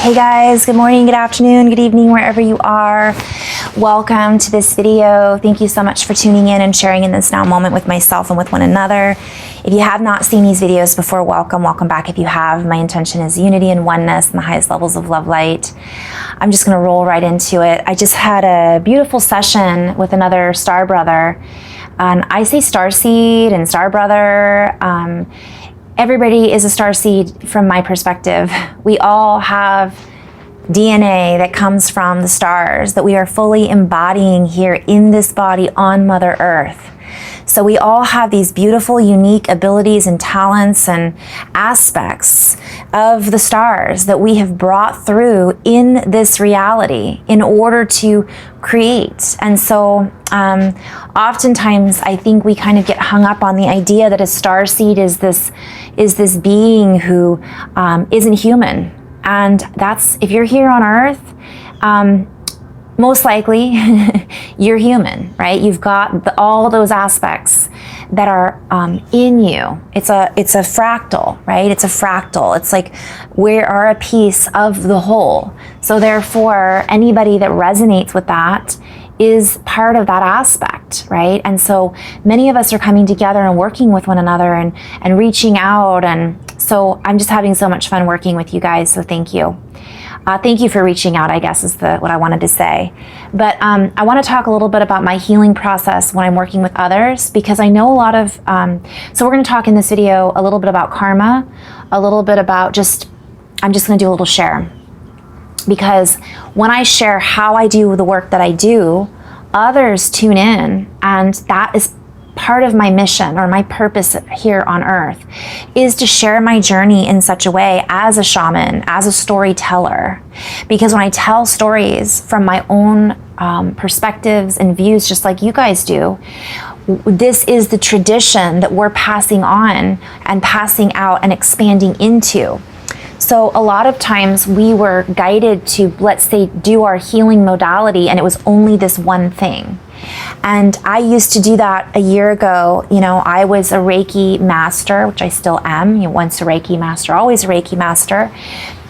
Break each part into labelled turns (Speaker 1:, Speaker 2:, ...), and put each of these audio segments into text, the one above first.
Speaker 1: Hey guys, good morning, good afternoon, good evening, wherever you are. Welcome to this video. Thank you so much for tuning in and sharing in this now moment with myself and with one another. If you have not seen these videos before, welcome back. If you have, my intention is unity and oneness and the highest levels of love light. I'm just gonna roll right into it. I just had a beautiful session with another star brother. And I say starseed and star brother. Everybody is a starseed from my perspective. We all have DNA that comes from the stars that we are fully embodying here in this body on Mother Earth. So we all have these beautiful, unique abilities and talents and aspects of the stars that we have brought through in this reality in order to create. And so oftentimes I think we kind of get hung up on the idea that a starseed is this being who isn't human. And that's, if you're here on Earth, most likely you're human, right? You've got all those aspects that are in you. It's a fractal, right? It's a fractal. It's like we are a piece of the whole. So therefore, anybody that resonates with that is part of that aspect, right? And so many of us are coming together and working with one another and reaching out. And so I'm just having so much fun working with you guys. So thank you. Thank you for reaching out, I guess is what I wanted to say. But I want to talk a little bit about my healing process when I'm working with others, because I know a lot of, so we're going to talk in this video a little bit about karma, a little bit about I'm just going to do a little share. Because when I share how I do the work that I do, others tune in, and that is part of my mission or my purpose here on Earth, is to share my journey in such a way as a shaman, as a storyteller. Because when I tell stories from my own perspectives and views, just like you guys do, this is the tradition that we're passing on and passing out and expanding into. So a lot of times we were guided to, let's say, do our healing modality, and it was only this one thing. And I used to do that a year ago. You know, I was a Reiki master, which I still am. Once a Reiki master, always a Reiki master.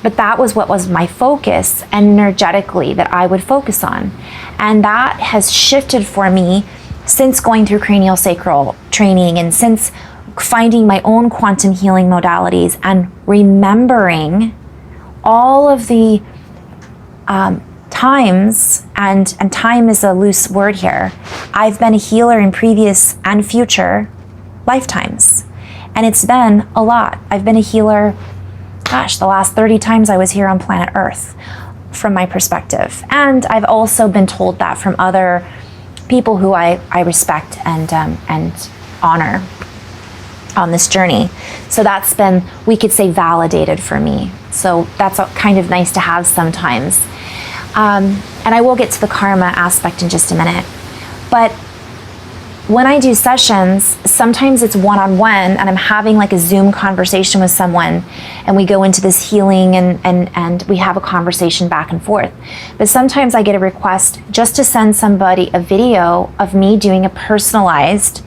Speaker 1: But that was what was my focus energetically that I would focus on. And that has shifted for me since going through cranial sacral training and since finding my own quantum healing modalities and remembering all of the times, and time is a loose word here. I've been a healer in previous and future lifetimes, and it's been a lot. I've been a healer, gosh, the last 30 times I was here on planet Earth from my perspective. And I've also been told that from other people who I respect and honor on this journey. So that's been, we could say, validated for me. So that's kind of nice to have sometimes. And I will get to the karma aspect in just a minute. But when I do sessions, sometimes it's one-on-one and I'm having like a Zoom conversation with someone and we go into this healing and we have a conversation back and forth. But sometimes I get a request just to send somebody a video of me doing a personalized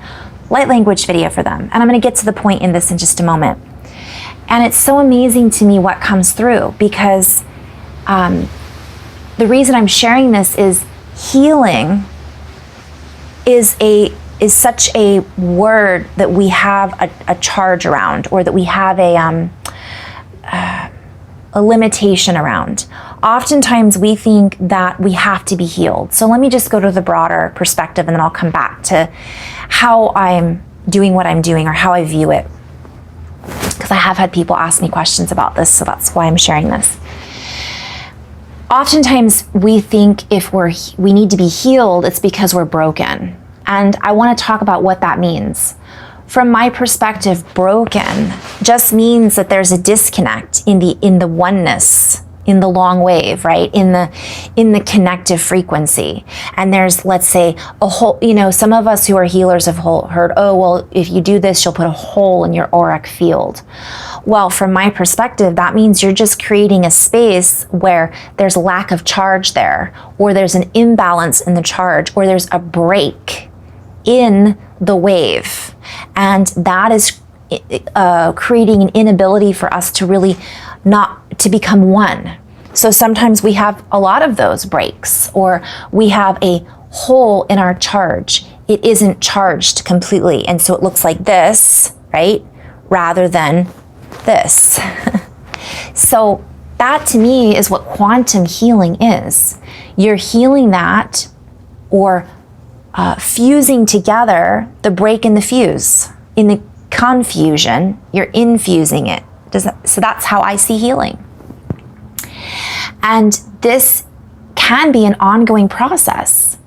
Speaker 1: light language video for them. And I'm going to get to the point in this in just a moment. And it's so amazing to me what comes through, because the reason I'm sharing this is healing is such a word that we have a charge around, or that we have a limitation around. Oftentimes we think that we have to be healed. So let me just go to the broader perspective and then I'll come back to how I'm doing what I'm doing or how I view it. Because I have had people ask me questions about this, so that's why I'm sharing this. Oftentimes we think if we need to be healed, it's because we're broken. And I want to talk about what that means. From my perspective, broken just means that there's a disconnect in the oneness, in the long wave, right? In the connective frequency. And there's, let's say, a hole, some of us who are healers have heard, oh, well, if you do this, you'll put a hole in your auric field. Well, from my perspective, that means you're just creating a space where there's lack of charge there, or there's an imbalance in the charge, or there's a break in the wave. And that is creating an inability for us to really not to become one. So sometimes we have a lot of those breaks, or we have a hole in our charge. It isn't charged completely, and so it looks like this, right? Rather than this. So that to me is what quantum healing is. You're healing that, or fusing together the break in the fuse. In the confusion, you're infusing it. So that's how I see healing. And this can be an ongoing process.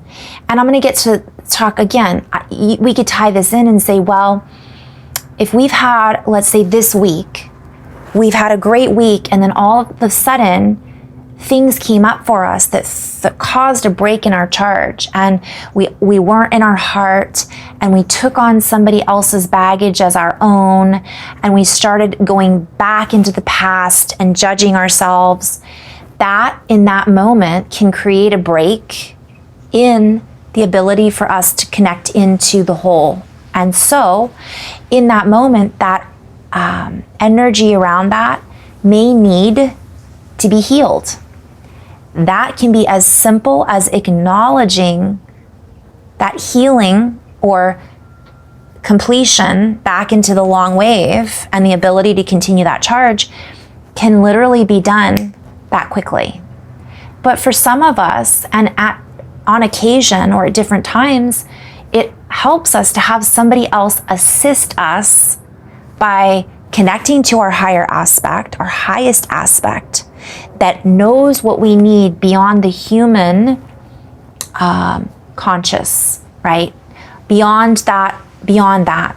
Speaker 1: And I'm going to get to talk again. We could tie this in and say, well, if we've had, let's say this week, we've had a great week, and then all of a sudden, things came up for us that caused a break in our charge, and we weren't in our heart, and we took on somebody else's baggage as our own, and we started going back into the past and judging ourselves. That in that moment can create a break in the ability for us to connect into the whole. And so in that moment, that energy around that may need to be healed. That can be as simple as acknowledging that healing or completion back into the long wave, and the ability to continue that charge can literally be done that quickly. But for some of us, and on occasion or at different times, it helps us to have somebody else assist us by connecting to our higher aspect, our highest aspect, that knows what we need beyond the human conscious, right? Beyond that.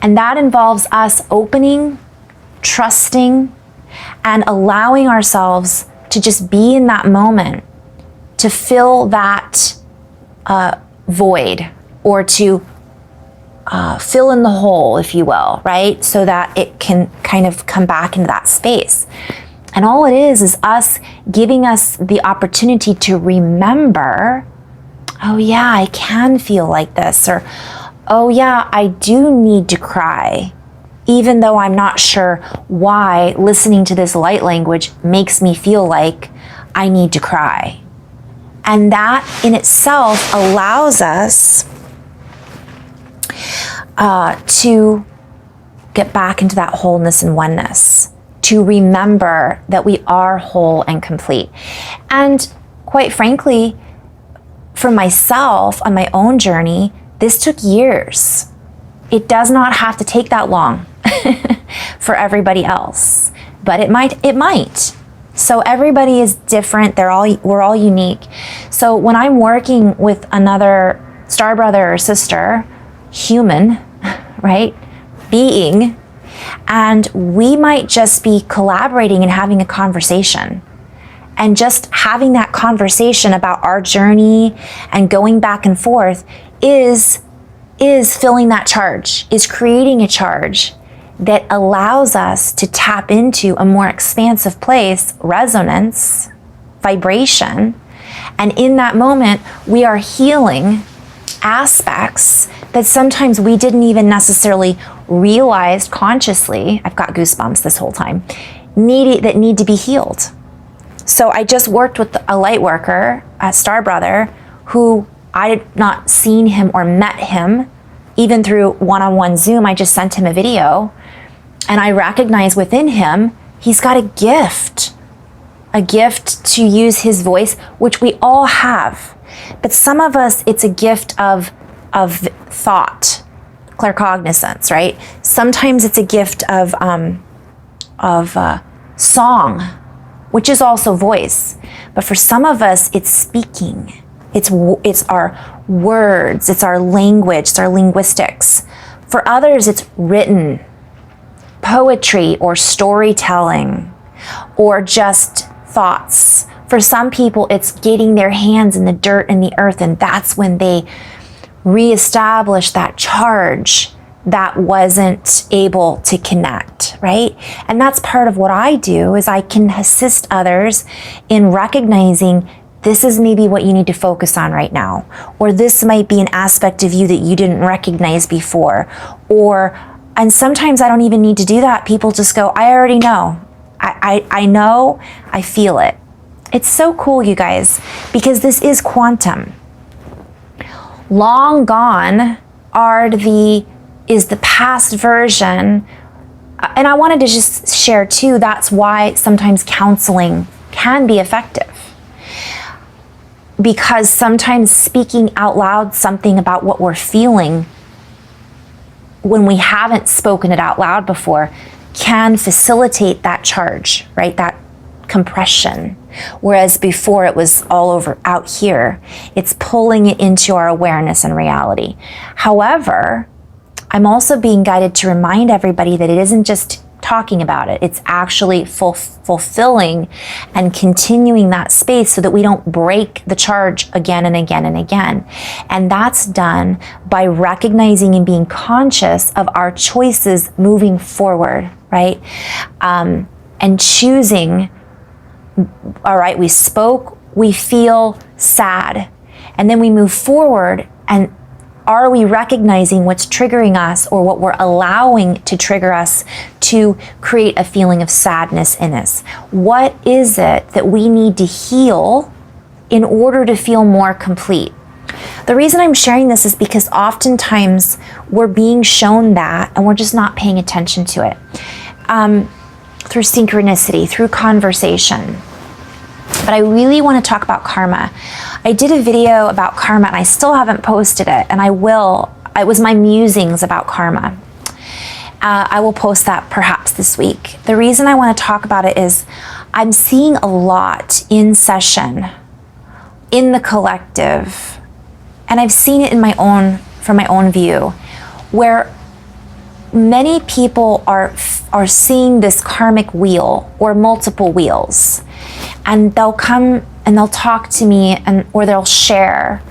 Speaker 1: And that involves us opening, trusting, and allowing ourselves to just be in that moment, to fill that void, or to fill in the hole, if you will, right? So that it can kind of come back into that space. And all it is us giving us the opportunity to remember, oh yeah, I can feel like this, or oh yeah, I do need to cry, even though I'm not sure why listening to this light language makes me feel like I need to cry. And that in itself allows us to get back into that wholeness and oneness, to remember that we are whole and complete. And quite frankly, for myself on my own journey, this took years. It does not have to take that long for everybody else, but it might. So everybody is different. We're all unique. So when I'm working with another star brother or sister, human, right, being, and we might just be collaborating and having a conversation, and just having that conversation about our journey and going back and forth is filling that charge, is creating a charge that allows us to tap into a more expansive place, resonance, vibration. And in that moment, we are healing aspects that sometimes we didn't even necessarily realize consciously, I've got goosebumps this whole time, that need to be healed. So I just worked with a light worker, a star brother, who I had not seen him or met him, even through one-on-one Zoom. I just sent him a video, and I recognize within him, he's got a gift to use his voice, which we all have. But some of us, it's a gift of thought, claircognizance, right? Sometimes it's a gift of song, which is also voice. But for some of us, it's speaking. It's our words, it's our language, it's our linguistics. For others, it's written, poetry or storytelling, or just thoughts. For some people, it's getting their hands in the dirt and the earth, and that's when they reestablish that charge that wasn't able to connect, right? And that's part of what I do, is I can assist others in recognizing this is maybe what you need to focus on right now, or this might be an aspect of you that you didn't recognize before, and sometimes I don't even need to do that. People just go, I already know. I know, I feel it. It's so cool, you guys, because this is quantum. Long gone is the past version. And I wanted to just share too, that's why sometimes counseling can be effective. Because sometimes speaking out loud something about what we're feeling when we haven't spoken it out loud before can facilitate that charge, right? That compression. Whereas before it was all over out here, it's pulling it into our awareness and reality. However, I'm also being guided to remind everybody that it isn't just talking about it, it's actually fulfilling and continuing that space so that we don't break the charge again and again and again. And that's done by recognizing and being conscious of our choices moving forward, right? And choosing, all right, we spoke, we feel sad, and then we move forward, and are we recognizing what's triggering us or what we're allowing to trigger us to create a feeling of sadness in us? What is it that we need to heal in order to feel more complete? The reason I'm sharing this is because oftentimes we're being shown that and we're just not paying attention to it. Through synchronicity, through conversation. But I really want to talk about karma. I did a video about karma and I still haven't posted it, and I will. It was my musings about karma. I will post that perhaps this week. The reason I want to talk about it is I'm seeing a lot in session, in the collective, and I've seen it from my own view, where many people are seeing this karmic wheel or multiple wheels, and they'll come and they'll talk to me or they'll share,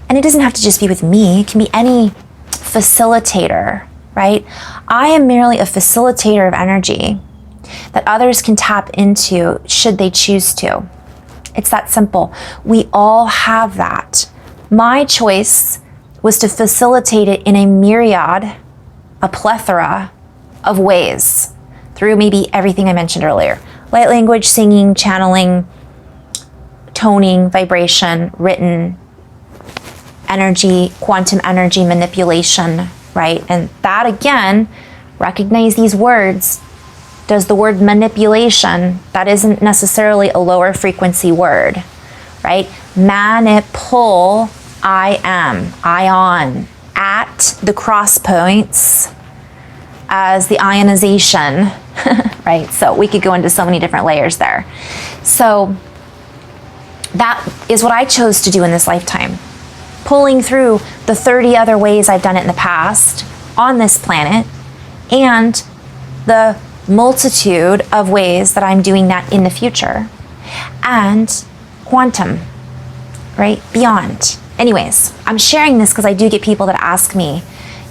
Speaker 1: and it doesn't have to just be with me, it can be any facilitator, right? I am merely a facilitator of energy that others can tap into should they choose to. It's that simple. We all have that. My choice was to facilitate it in a plethora of ways through maybe everything I mentioned earlier. Light language, singing, channeling, toning, vibration, written, energy, quantum energy manipulation, right? And that again, recognize these words. Does the word manipulation, that isn't necessarily a lower frequency word, right? Manipul, I am, ion, at the cross points as the ionization, right? So we could go into so many different layers there. So that is what I chose to do in this lifetime. Pulling through the 30 other ways I've done it in the past on this planet, and the multitude of ways that I'm doing that in the future, and quantum, right? Beyond. Anyways, I'm sharing this because I do get people that ask me,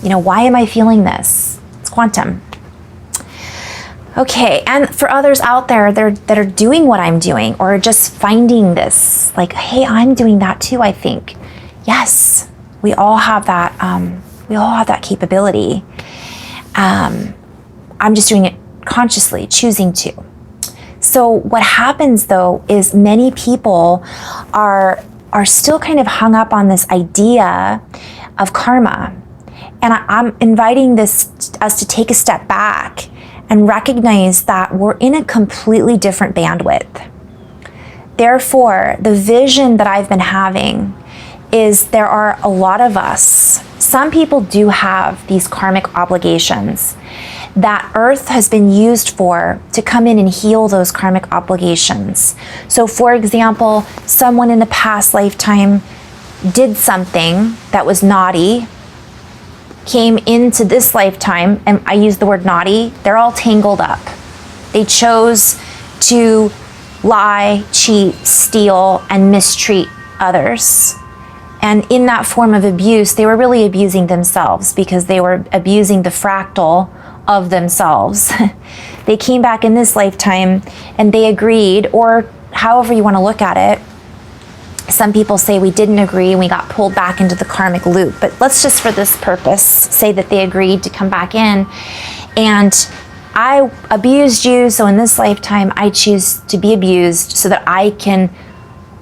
Speaker 1: why am I feeling this? It's quantum. Okay, and for others out there that are doing what I'm doing, or just finding this, like, hey, I'm doing that too, I think. Yes, we all have that. We all have that capability. I'm just doing it consciously, choosing to. So what happens though is many people are still kind of hung up on this idea of karma. And I'm inviting us to take a step back and recognize that we're in a completely different bandwidth. Therefore, the vision that I've been having is there are a lot of us. Some people do have these karmic obligations that Earth has been used for to come in and heal those karmic obligations. So for example, someone in the past lifetime did something that was naughty, came into this lifetime, and I use the word naughty, they're all tangled up. They chose to lie, cheat, steal, and mistreat others. And in that form of abuse, they were really abusing themselves because they were abusing the fractal of themselves. They came back in this lifetime and they agreed, or however you want to look at it. Some people say we didn't agree and we got pulled back into the karmic loop. But let's just, for this purpose, say that they agreed to come back in. And I abused you, so in this lifetime, I choose to be abused so that I can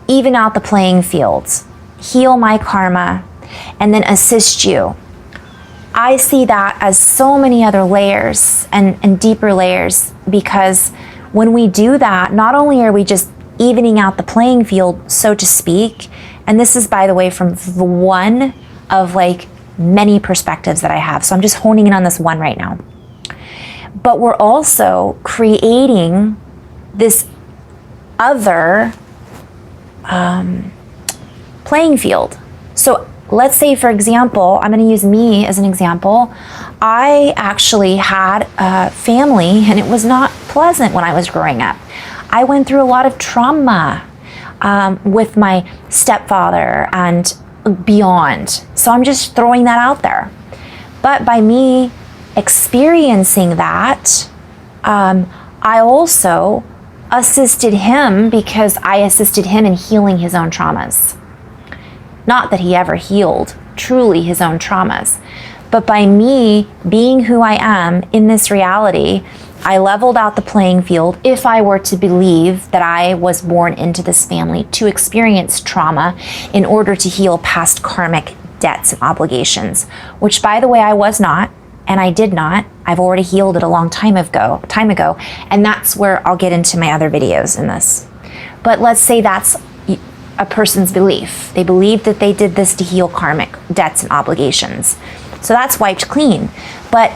Speaker 1: even out the playing field, heal my karma, and then assist you. I see that as so many other layers and deeper layers, because when we do that, not only are we just evening out the playing field, so to speak, and this is, by the way, from one of like many perspectives that I have, so I'm just honing in on this one right now, but we're also creating this other playing field. So let's say, for example, I'm going to use me as an example. I actually had a family, and it was not pleasant when I was growing up. I went through a lot of trauma with my stepfather and beyond. So I'm just throwing that out there. But by me experiencing that, I also assisted him, because I assisted him in healing his own traumas. Not that he ever healed truly his own traumas, but by me being who I am in this reality, I leveled out the playing field if I were to believe that I was born into this family to experience trauma in order to heal past karmic debts and obligations, which, by the way, I was not, and I did not. I've already healed it a long time ago, and that's where I'll get into my other videos in this. But let's say that's a person's belief. They believe that they did this to heal karmic debts and obligations. So that's wiped clean. But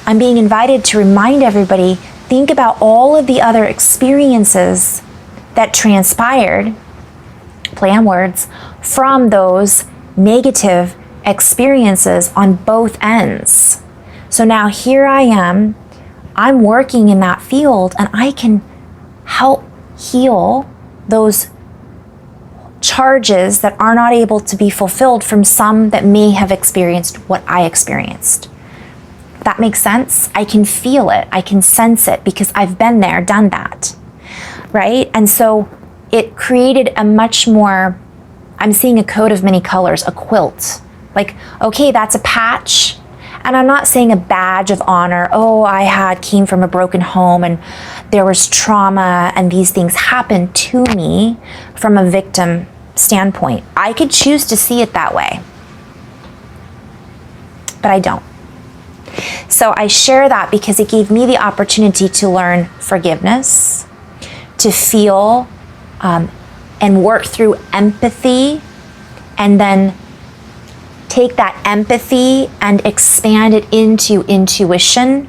Speaker 1: I'm being invited to remind everybody, think about all of the other experiences that transpired, play on words, from those negative experiences on both ends. So now here I am, I'm working in that field, and I can help heal those charges that are not able to be fulfilled from some that may have experienced what I experienced. That makes sense? I can feel it, I can sense it, because I've been there, done that, right? And so it created a much more, I'm seeing a coat of many colors, a quilt. Like, okay, that's a patch. And I'm not saying a badge of honor. Oh, came from a broken home and there was trauma and these things happened to me from a victim standpoint. I could choose to see it that way, but I don't. So I share that because it gave me the opportunity to learn forgiveness, to feel and work through empathy, and then take that empathy and expand it into intuition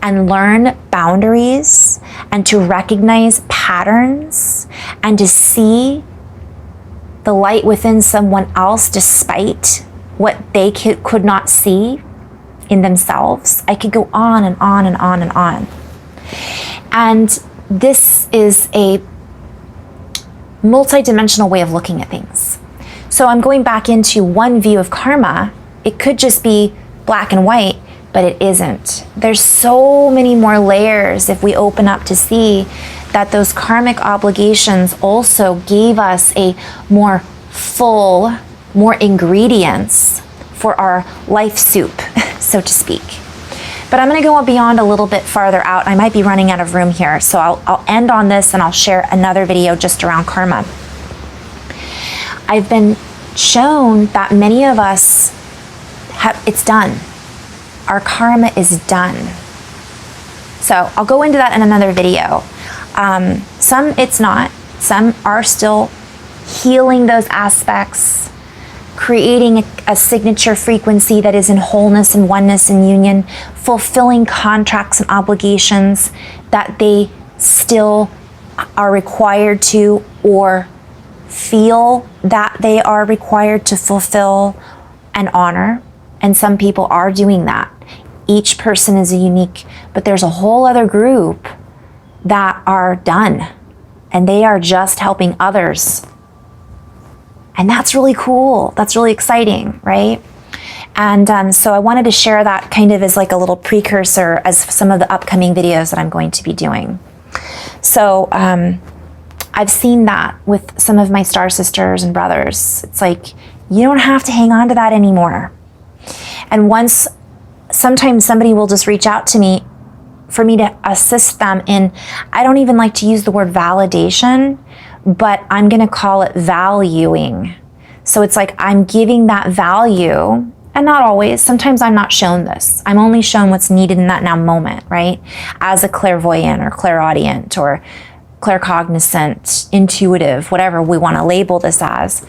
Speaker 1: and learn boundaries and to recognize patterns and to see the light within someone else despite what they could not see in themselves. I could go on and on and on and on. And this is a multidimensional way of looking at things. So I'm going back into one view of karma. It could just be black and white, but it isn't. There's so many more layers if we open up to see that those karmic obligations also gave us a more full, more ingredients for our life soup, so to speak. But I'm going to go beyond a little bit farther out. I might be running out of room here, so I'll end on this and I'll share another video just around karma. I've been shown that many of us it's done. Our karma is done. So I'll go into that in another video. Some it's not. Some are still healing those aspects, creating a signature frequency that is in wholeness and oneness and union, fulfilling contracts and obligations that they still are required to or feel that they are required to fulfill and honor. And some people are doing that. Each person is unique, but there's a whole other group that are done and they are just helping others. And that's really cool. That's really exciting, right? And so I wanted to share that kind of as like a little precursor as some of the upcoming videos that I'm going to be doing. So I've seen that with some of my star sisters and brothers. It's like, you don't have to hang on to that anymore. And sometimes somebody will just reach out to me for me to assist them in, I don't even like to use the word validation, but I'm going to call it valuing. So it's like I'm giving that value, and not always. Sometimes I'm not shown this. I'm only shown what's needed in that now moment, right? As a clairvoyant or clairaudient or claircognizant, intuitive, whatever we want to label this as.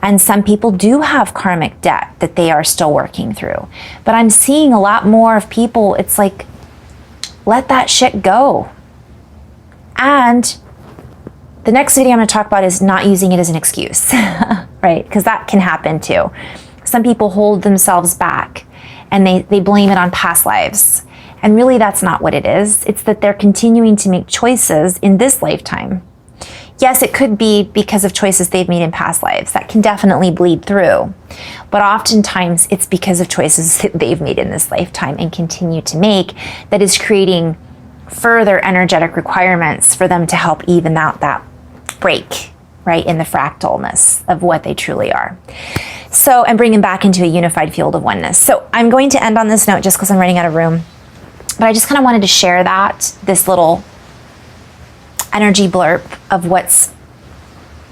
Speaker 1: And some people do have karmic debt that they are still working through. But I'm seeing a lot more of people, it's like, let that shit go. And the next video I'm going to talk about is not using it as an excuse, right? Because that can happen too. Some people hold themselves back and they blame it on past lives. And really that's not what it is. It's that they're continuing to make choices in this lifetime. Yes, it could be because of choices they've made in past lives. That can definitely bleed through. But oftentimes it's because of choices that they've made in this lifetime and continue to make that is creating further energetic requirements for them to help even out that break, right, in the fractalness of what they truly are. So, and bring them back into a unified field of oneness. So I'm going to end on this note just because I'm running out of room. But I just kind of wanted to share this little energy blurb of what's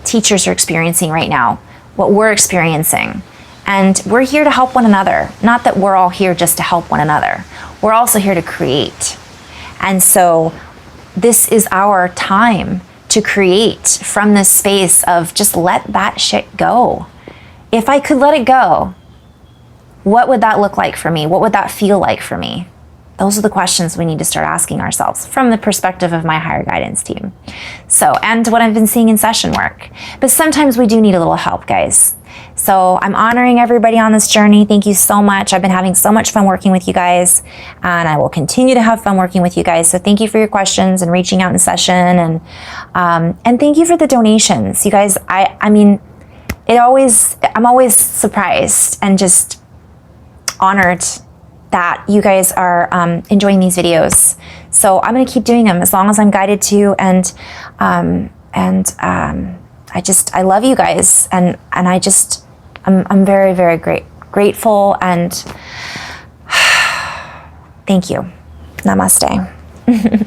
Speaker 1: teachers are experiencing right now, what we're experiencing. And we're here to help one another. Not that we're all here just to help one another. We're also here to create. And so this is our time to create from this space of just let that shit go. If I could let it go, what would that look like for me? What would that feel like for me? Those are the questions we need to start asking ourselves from the perspective of my higher guidance team. So, and what I've been seeing in session work. But sometimes we do need a little help, guys. So I'm honoring everybody on this journey. Thank you so much. I've been having so much fun working with you guys, and I will continue to have fun working with you guys. So thank you for your questions and reaching out in session, and thank you for the donations. You guys, I mean, I'm always surprised and just honored that you guys are enjoying these videos. So I'm going to keep doing them as long as I'm guided to, and I love you guys, and I'm very, very grateful, and thank you. Namaste.